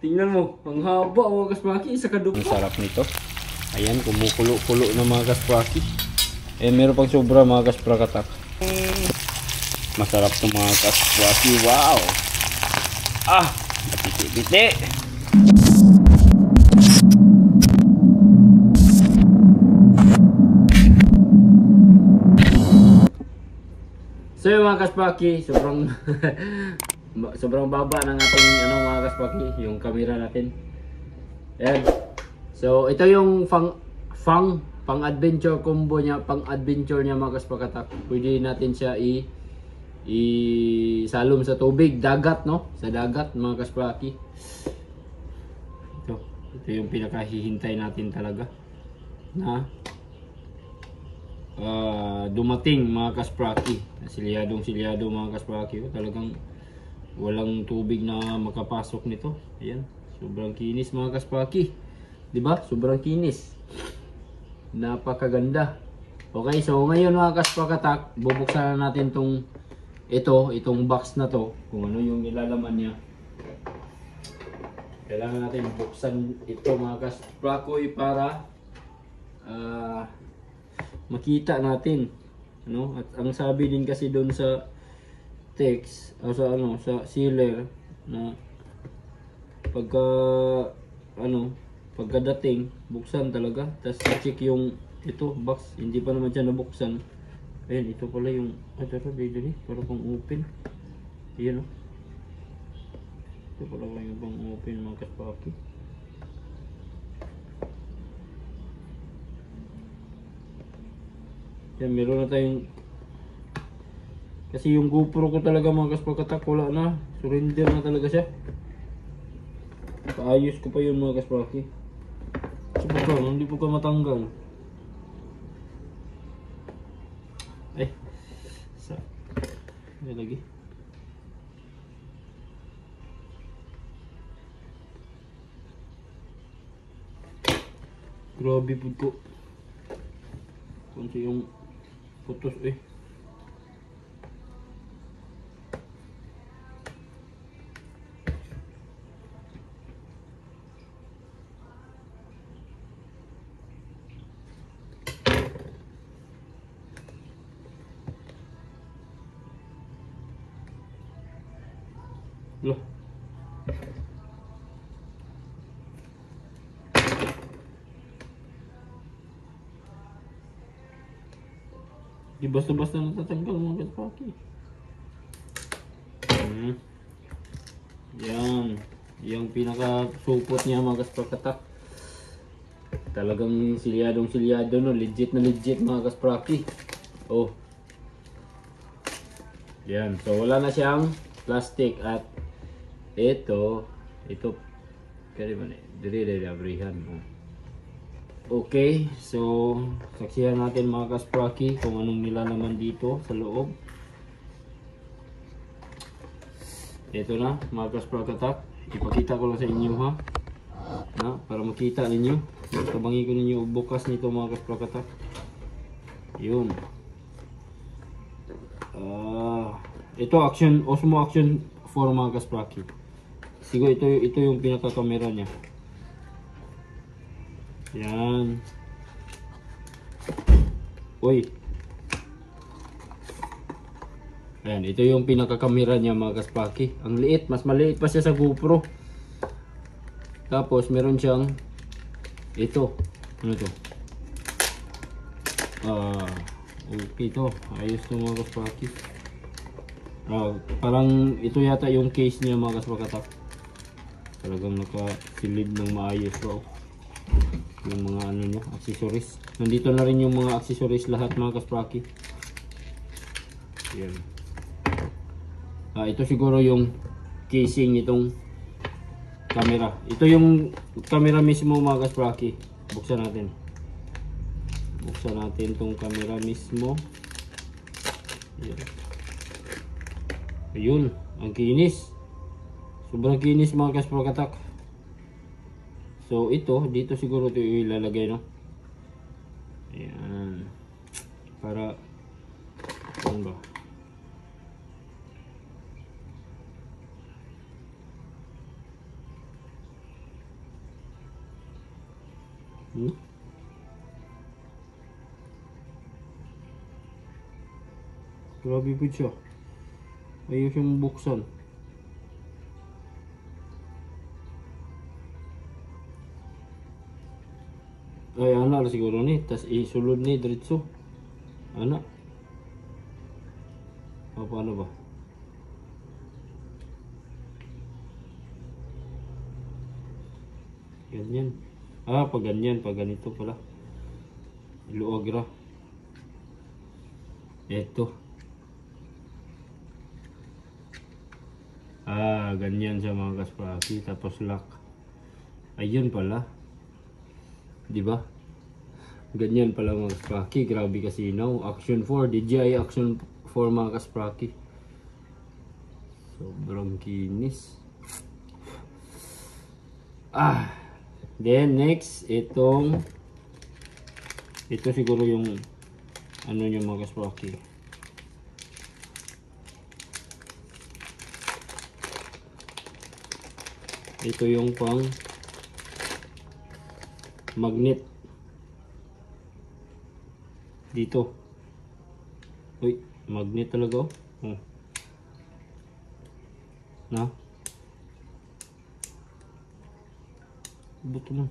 Tingnan mo, ang haba mga kaspraki, isa kaduplo. Ang sarap nito. Ayan, kumukulo-kulo na mga kaspraki. Eh, meron pang sobra mga kasprakatak. Masarap to mga kaspraki. Wow! Biti-biti. So yung mga kaspraki, sobrang baba ng ating mga kaspraki, yung camera natin. Ayan. So ito yung pang-adventure combo niya, pang-adventure niya mga kasprakatak. Pwede natin siya isalom sa tubig, dagat, no? Sa dagat mga kaspraki. Ito yung pinakahihintay natin talaga na dumating mga kaspraki. Silyadong mga kaspraki. Talagang walang tubig na makapasok nito. Ayan, sobrang kinis mga kaspraki. 'Di ba? Sobrang kinis. Napakaganda. Okay, so ngayon mga kasprakatak, bubuksan na natin itong box na to, kung ano yung nilalaman niya. Kailangan natin buksan ito mga kasprakoy para makita natin, ano? At ang sabi din kasi doon sa text o sa sealer na pagkadating buksan talaga, tapos check yung ito box, hindi pa naman siya nabuksan. Ayan, ito pala yung dito para pang open. Ayan, ito pala yung pang open mga kaspraki. Yan, meron na tayong, kasi yung GoPro ko talaga mga kasprakatak, wala na, surrender na talaga siya. Paayos ko pa yun mga kaspraki. So pa hindi po ka matanggal. Ay, lagi. Grabe po ko. Kunti yung putos Loh. Di basta-basta natatanggal mga kaspraki. Yan. Yung pinaka-supot niya mga kasprakatak. Talagang silyadong no. Legit na legit mga kaspraki. Yan. So wala na siyang plastic at ito kaya ba dire abrihan. Okay, so saksihan natin mga kaspraki kung anong nilalaman dito sa loob. Ito na mga kasprakatak, ipakita ko lang sa inyo para makita ninyo. Tabangi ko ninyo bukas nito mga kasprakatak. Yun. Ito Osmo Action 4 mga kaspraki. Siguro ito yung pinaka-camera niya. Yan. Ayan, ito yung pinaka-camera niya mga kaspraki. Ang liit, mas maliit pa siya sa GoPro. Tapos meron siyang ito. Ano to? Okay to. Ayos to mga kaspraki. Parang ito yata yung case niya mga kasprakatak. Talagang nakasilid ng maayos raw yung mga niya, accessories. Nandito na rin yung mga accessories lahat mga kaspraki. Yan. Ito siguro yung casing nitong camera. Ito yung camera mismo mga kaspraki. Buksan natin tong camera mismo. Yan. Ayun, ang kinis. Sobrang kinis mga kasprakatak. So dito siguro ito ilalagay, no? Ayan. Para ano ba? Hmm? Grabe po siya. Ayaw siyang buksan. Ay, anak lah siguro ni. Tas isulod ni diretso. Anak. Paano ba? Ganyan. Ah, pag ganyan. Pag ganito pala. Iluwag ra. Eto. Ah, ganyan siya mga kaspraki. Tapos lock. Ayun pala. Diba? Ganyan pala mga kaspraki. Grabe kasi now. Action 4. DJI Action 4 mga kaspraki. Sobrang kinis. Ah. Then next. Ito siguro yung ano nyo mga kaspraki. Ito yung pang magnet dito. Uy, magnet talaga oh. Na? Buto man.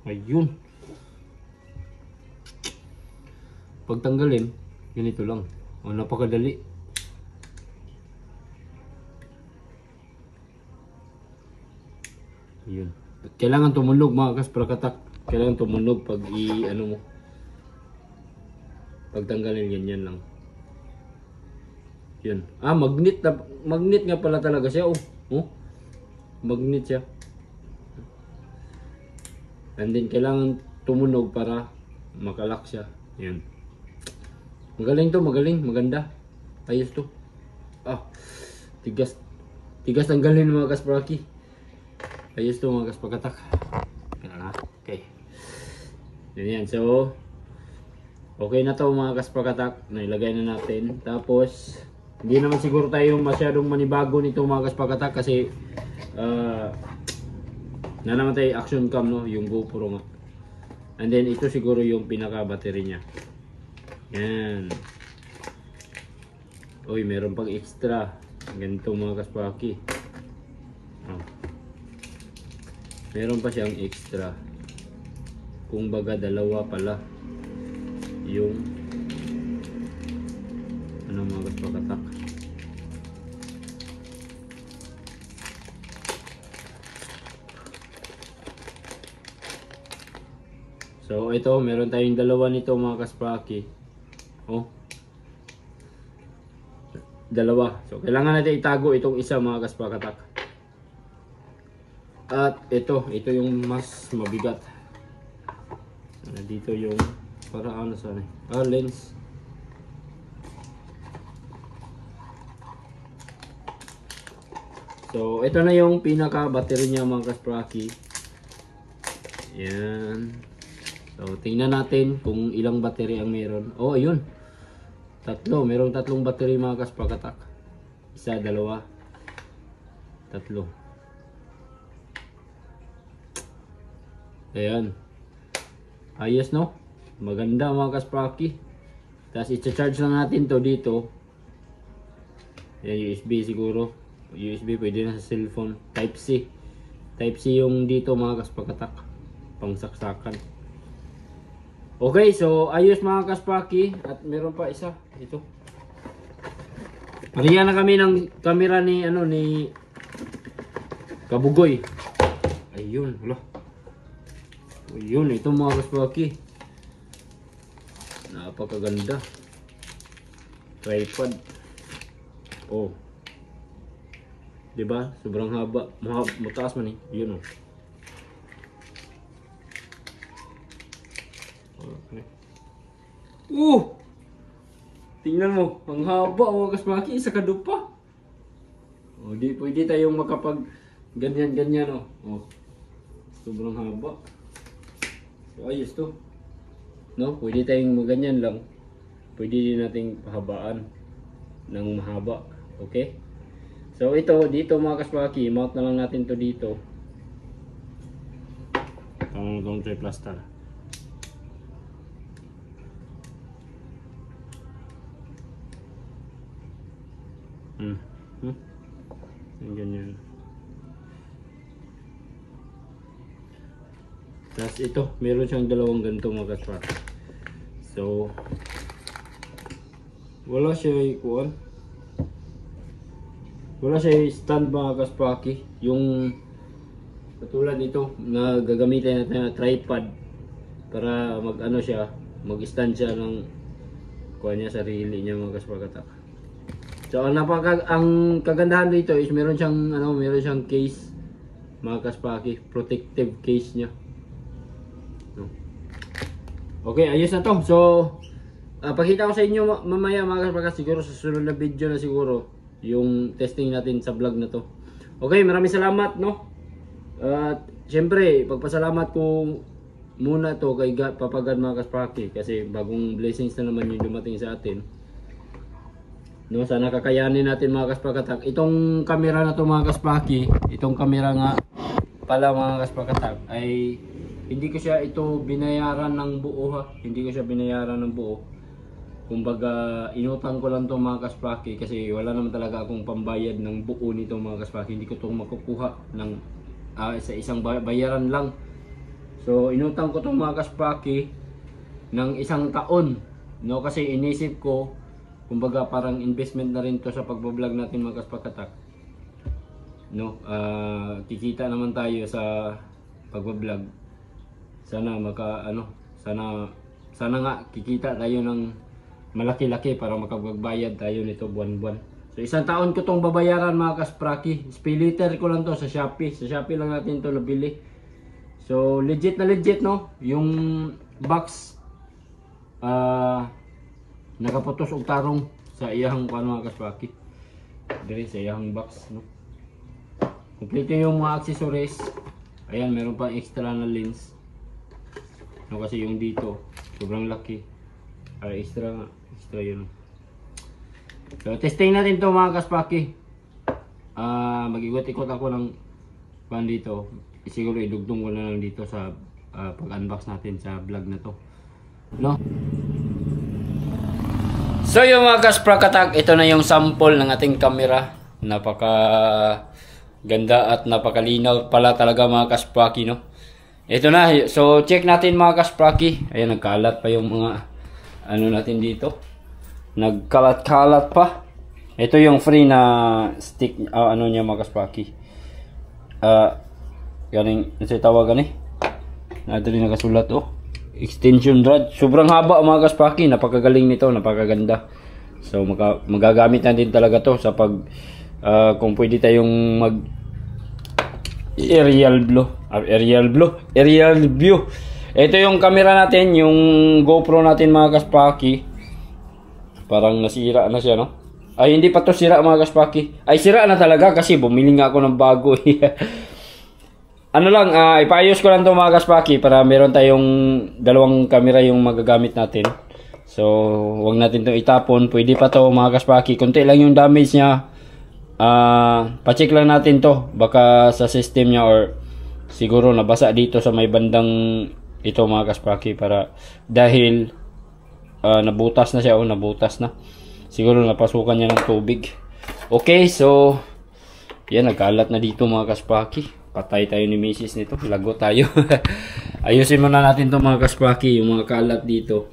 Ayun. Pag tanggalin, ganito lang. O, napakadali. Ayun. Kailangan tumunog mga kasprakatak. Kailangan tumunog pag ano mo. Pag tanggalin, ganyan lang. Yun. Ah, magnet nga pala talaga siya. Oh. Magnet siya. And then kailangan tumunog para makalak siya. Yan. Magaling to, magaling, maganda. Ayos to. Ah, tigas tanggalin mga kaspraki. Ayos to mga kaspakatak. Okay. Yan. So, okay na to mga kaspakatak. Nailagay na natin. Tapos, hindi naman siguro tayo masyadong manibago nito mga kaspakatak kasi na naman tayo action cam no, yung GoPro nga. And then ito siguro yung pinaka battery niya. Yan. Uy, meron pang extra. Ganito mga kaspaki. Oh. Meron pa siyang extra. Kung baga dalawa pala yung ano mga kaspakatak. So ito, meron tayong dalawa nito mga kaspraki. Oh. Dalawa. So kailangan natin itago itong isa mga kasprakatak. At ito yung mas mabigat. Dito yung para ano sana. Lens. So ito na yung pinaka battery niya mga kaspraki. Yan. So, tingnan natin kung ilang battery ang meron. Oh, ayun. Tatlo. Merong tatlong battery mga kaspakatak. Isa, dalawa, tatlo. Ayan. Ayos, no? Maganda mga kaspaki. Tapos, i-charge lang natin to dito. Ayan, USB siguro. USB, pwede na sa cellphone. Type-C. Type-C yung dito mga kaspakatak. Pangsaksakan. Okay, so ayos mga kaspaki. At meron pa isa. Ito. Pariyan na kami ng camera ni Kabugoy. Ayun, wala. Ayun, ito mga kaspaki. Napakaganda. Tripod. Oh. 'Di ba? Sobrang haba. Mataas man eh. Yun oh. Okay. Tingnan mo, ang haba mga kaspaki, isa kadupa. Oh, di pwede tayong makapag ganyan-ganyan oh. Oh. Sobrang haba. So ayos to. No, pwede tayong maganyan lang. Pwede din nating pahabaan ng mahaba. Okay? So ito dito mga kaspaki, mount na lang natin to dito. hanggang triplaster. Ganyan. Tapos ito, meron siyang dalawang ganito mga kasparky. So, wala siya ikuan. Wala siya stand mga kasparky. Yung katulad nito na gagamitin natin na tripod para mag-ano siya, mag-stand siya ng kuha niya sarili niya mga kasparky. So ang kagandahan dito is meron siyang case mga kasparky, protective case niya. Okay, ayos na to. So pakita ko sa inyo mamaya mga kasparky, siguro sa susunod na video na siguro yung testing natin sa vlog na to. Okay, maraming salamat no. At syempre pagpasalamat ko muna to kay Papa God mga kasparky, kasi bagong blessings na naman yung dumating sa atin. No, sana kakayanin natin mga kasparky. Itong camera na to mga kasparky, itong camera nga pala mga kasparky ay hindi ko siya ito binayaran ng buo ha. Hindi ko siya binayaran ng buo. Kumbaga inutang ko lang to mga kasparky kasi wala naman talaga akong pambayad ng buo nito mga kasparky. Hindi ko to makukuha ng sa isang bayaran lang. So inutang ko to mga kasparky ng 1 taon. No, kasi inisip ko kumbaga parang investment na rin to sa pagbablog natin mga kasparky. No, kikita naman tayo sa pagbablog. Sana sana nga kikita tayo ng malaki-laki para makapagbayad tayo nito buwan-buwan. So 1 taon ko tong babayaran mga kasparky. Spiliter ko lang to sa Shopee. Sa Shopee lang natin to nabili. So legit na legit no. Yung box nakaputos og tarong sa iyang mga kasparky. Dire sa iyang box no. Kompleto yung mga accessories. Ayan, meron pa extra na lens. No, kasi yung dito sobrang laki. Extra yun. So testing natin to mga kasparky. Mag-ikot-ikot ako ng pan dito. Siguro idugtong ko na lang dito sa pag-unbox natin sa vlog na to. No? So yung mga kasparky, ito na yung sample ng ating camera. Napaka ganda at napakalinaw pala talaga mga kasparky no. Ito na. So check natin mga kasparky. Ayan, nagkalat pa yung mga ano natin dito. Nagkalat-kalat pa. Ito yung free na stick ano niya mga kasparky. Galing sa tawagan eh. Natin rin nakasulat oh. Extension rod. Sobrang haba mga kasparky. Napakagaling nito, napakaganda. So magagamit natin talaga to sa pag kung pwede tayong mag aerial view. Ito yung camera natin, yung GoPro natin mga kasparky. Parang nasira na siya no. Ay hindi pa to sira mga kasparky. Ay sira na talaga kasi bumili nga ako ng bago. Ano lang, ipaayos ko lang to mga kasparky para meron tayong dalawang camera yung magagamit natin. So, wag natin itong itapon. Pwede pa to mga kasparky. Kunti lang yung damage niya. Pa-check lang natin to. Baka sa system niya or siguro nabasa dito sa may bandang ito mga kasparky. Para dahil nabutas na siya o nabutas na. Siguro napasukan niya ng tubig. Okay, so yan, nagkalat na dito mga kasparky. Patay tayo ni Mrs. nito. Lago tayo. Ayusin muna natin to mga kasparky. Yung mga kalat dito.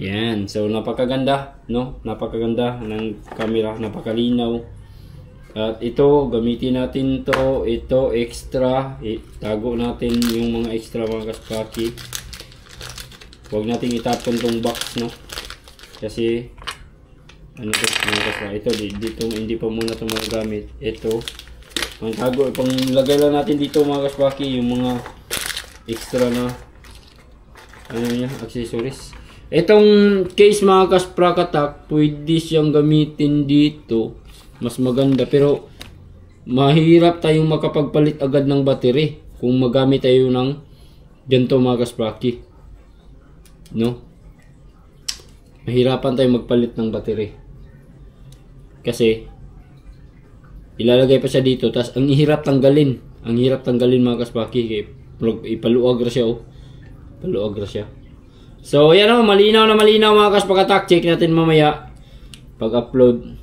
Yan. So napakaganda. No? Napakaganda ng camera. Napakalinaw. At ito, gamitin natin to. Ito, extra. Tago natin yung mga extra mga kasparky. Huwag natin itapon tong box. No? Kasi ano to mga kasparky. Ito, dito, hindi pa muna ito magagamit. Ito. Ang tago, pang lagay lang natin dito mga kasparky yung mga extra na ano niya, accessories. Itong case mga kasparky, pwede siyang gamitin dito. Mas maganda pero mahirap tayong makapagpalit agad ng battery kung magamit tayo ng ganito mga kasparky. No? Mahirapan tayong magpalit ng battery. Kasi ilalagay pa siya dito, tas ang hirap tanggalin. Ang hirap tanggalin mga kasparky. ipaluag ra siya oh. Paluag ra siya. So yan oh, malinaw na malinaw mga kaspakatak. Check natin mamaya pag-upload.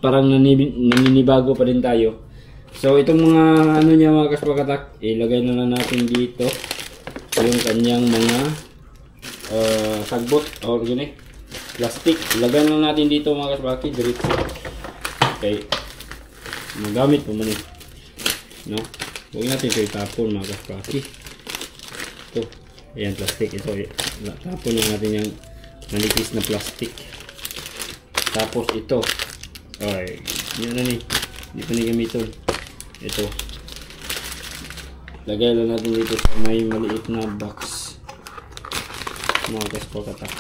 Parang naninibago pa din tayo. So itong mga ano niya mga kaspakatak, ilagay na lang natin dito yung kanyang mga sagbot or yun plastic. Ilagay na lang natin dito mga kaspakatak diretso. Okay, magamit po man no? Huwag natin ito itapon mga kaspakatak. Ito, ayan plastic ito, tapon lang natin yung manipis na plastic. Tapos ito, ay yun na ni, hindi pa nagamiton. Ito, lagay lang natin dito sa may maliit na box mga kaspakatak.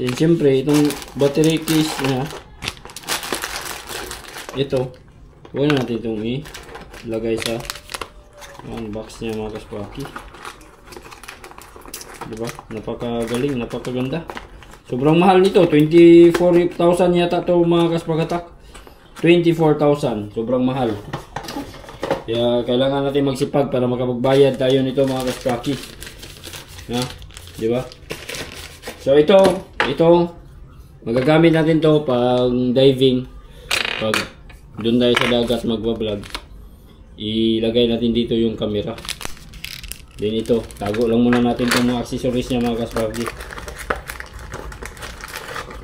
Then siyempre itong battery case na ito, huwag na natin itong ilagay sa box niya mga kaspakatak. Diba? Napakagaling, napakaganda. Sobrang mahal nito, 24,000 yata to mga kaspakatak. 24,000, sobrang mahal. Kaya kailangan natin magsipag para makapagbayad tayo nito mga kaspakatak. Ha? Diba? So ito magagamit natin to pag diving, pag doon tayo sa dagat magbablog. Ilagay natin dito yung camera. Then ito, tago lang muna natin itong mga accessories niya mga kaspakatak.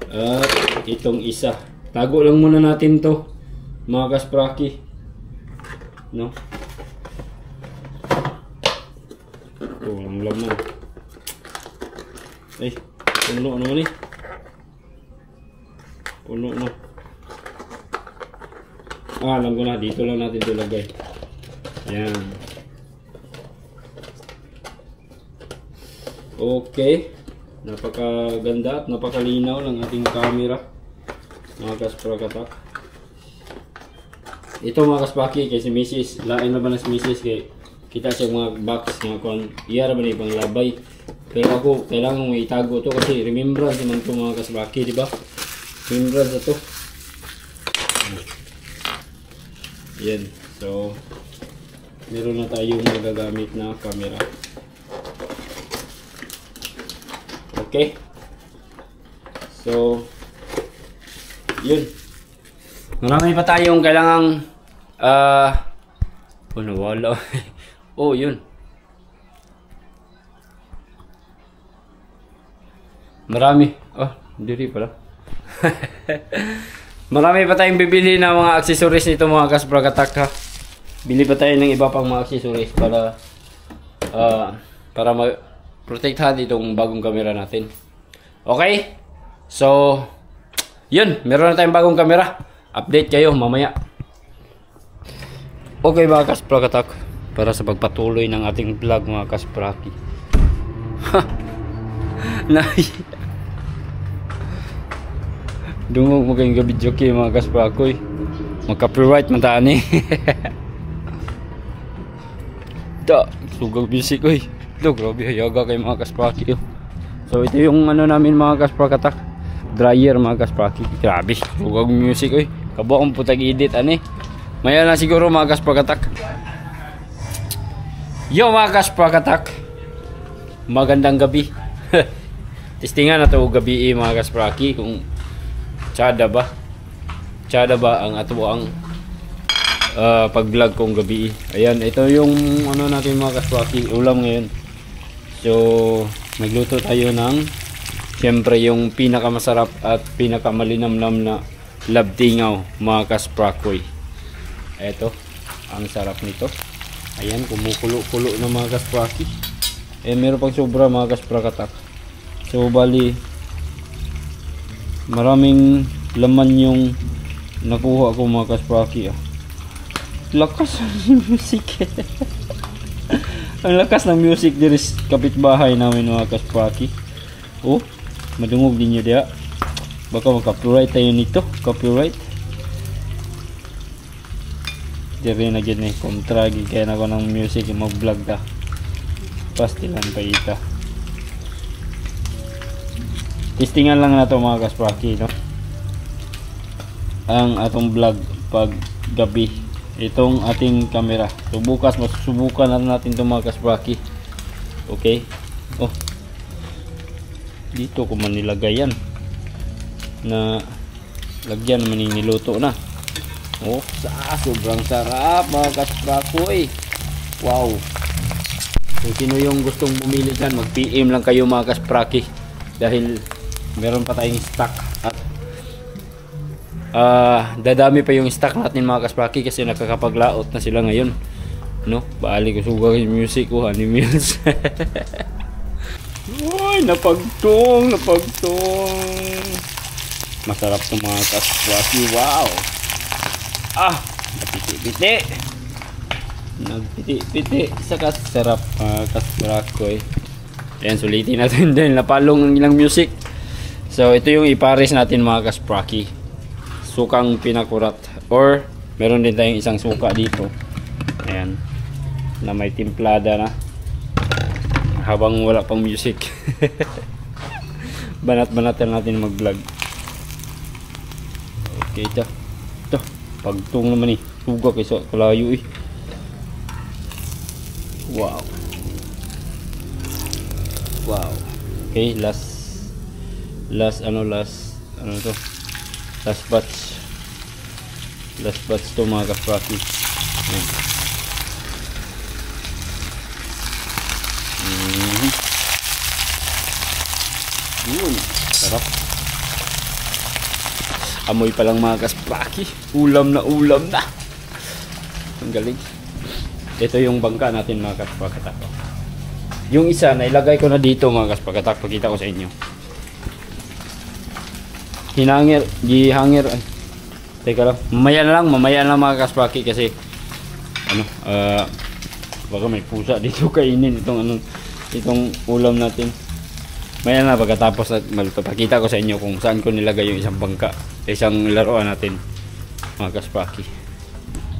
At itong isa, tago lang muna natin to mga kaspakatak, no? Walang laman. Ay, puno naman eh. Puno na. Alam ko na, dito lang natin ito lagay. Ayan. Okay. Napakaganda at napakalinaw ng ating camera mga kaspakatak. Ito mga kaspaki, kay si Mrs. lain na ba na si Mrs. kay kita siya mga box mga kon iyara ba na ibang labay. Pero ako kailangan mo itago to kasi remembrance naman to mga kaspaki, di ba? Remembrance na to. Yan. So meron na tayong magagamit na camera. Okay. So yun. Marami pa tayong kailangang nawala. Oh, yun. Marami. Oh, diri pala. Marami pa tayong bibili na mga accessories nito mga kaspakatak ha. Bili pa tayo ng iba pang mga accessories para protektahan itong bagong camera natin. Okay? So, yun. Meron na tayong bagong camera. Update kayo mamaya. Okay mga kaspakatak. Para sa pagpatuloy ng ating vlog mga kaspraki. Dungog mo kayong gabi joke mga kasprakoy. Mag-copyright man taan eh. Da, sugag music oy. Do, grabe hayaga kay mga kaspraki. So ito yung ano namin mga kasprakatak. Dryer mga kaspraki. Grabe, sugag music oy. Kabo akong putag edit ani. Maya na siguro mga kaspakatak. Yo mga kaspakatak. Magandang gabi. Testingan na to gabi mga kaspraki kung tsada ba ang ato ang pag-vlog kong gabi. Ayan, ito yung ano natin mga kaspraki, ulam ngayon. So nagluto tayo ng siyempre yung pinakamasarap at pinakamalinamnam na labtingaw mga kasprakoy. Ito, ang sarap nito. Ayan, kumukulo-kulo na mga kaspraki. Meron pang sobra mga kaspakatak. So bali maraming laman yung nakuha ko mga kaspraki. Lakas ng music. Ang lakas ng music diri sa kapitbahay namin mga kaspraki. Oh, madungog din nyo diya. Baka mag-copyright tayo nito. Copyright. Diri na gyan eh. Kontragi kaya na ko ng music mag-vlog ta. Pastilan pa ita. Testingan lang na to mga kaspraki, no? Ang atong vlog pag gabi itong ating camera. So bukas masusubukan na natin itong mga kaspraki. Okay. Oh, dito ko man nilagay yan na lagyan naman yung niluto na. Oh, sobrang sarap mga kasprakoy. Wow. Kung sino yung gustong bumili dyan, mag PM lang kayo mga kaspraki, dahil meron pa tayong stock at dadami pa yung stock natin mga kaspraki kasi nakakapaglaot na sila ngayon, no? Baali ko suga yung music ko, Honey Meals. Uy, napagtong. Masarap to mga kaspraki. Wow. Napiti-piti. Nagpiti-piti. Saka sarap mga kaspraki. Ayan, sulitin natin din. Napalong ang ilang music. So, ito yung ipares natin mga kaspraki. Sukang pinakurat. Or, meron din tayong isang suka dito. Ayan. Na may timplada na. Habang wala pang music. Banat-banatan natin mag-vlog. Okay, ito. Pagtong naman eh. Suga kaysa kalayo eh. Wow. Okay, last to. Last batch to mga kaspraki. Yun, sarap. Amoy pa lang mga kaspraki. Ulam na. Ang galing. Ito yung bangka natin mga kasprakatak. Yung isa na ilagay ko na dito mga kasprakatak. Pakita ko sa inyo. Gihangir. Teka lang. Mamaya na lang mga kaspraki kasi baka may pusa dito kainin itong ulam natin. Maya na pagkatapos at magpapakita ko sa inyo kung saan ko nilagay yung isang bangka, isang laruan natin mga kaspraki.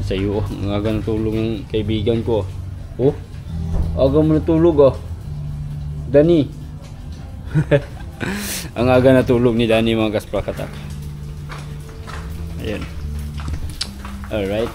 Sa iyo, ang aga natulog yung kaibigan ko. Oh, aga mo natulog Dani. Ang aga natulog ni Dani mga kasprakatak. Ayan. Alright.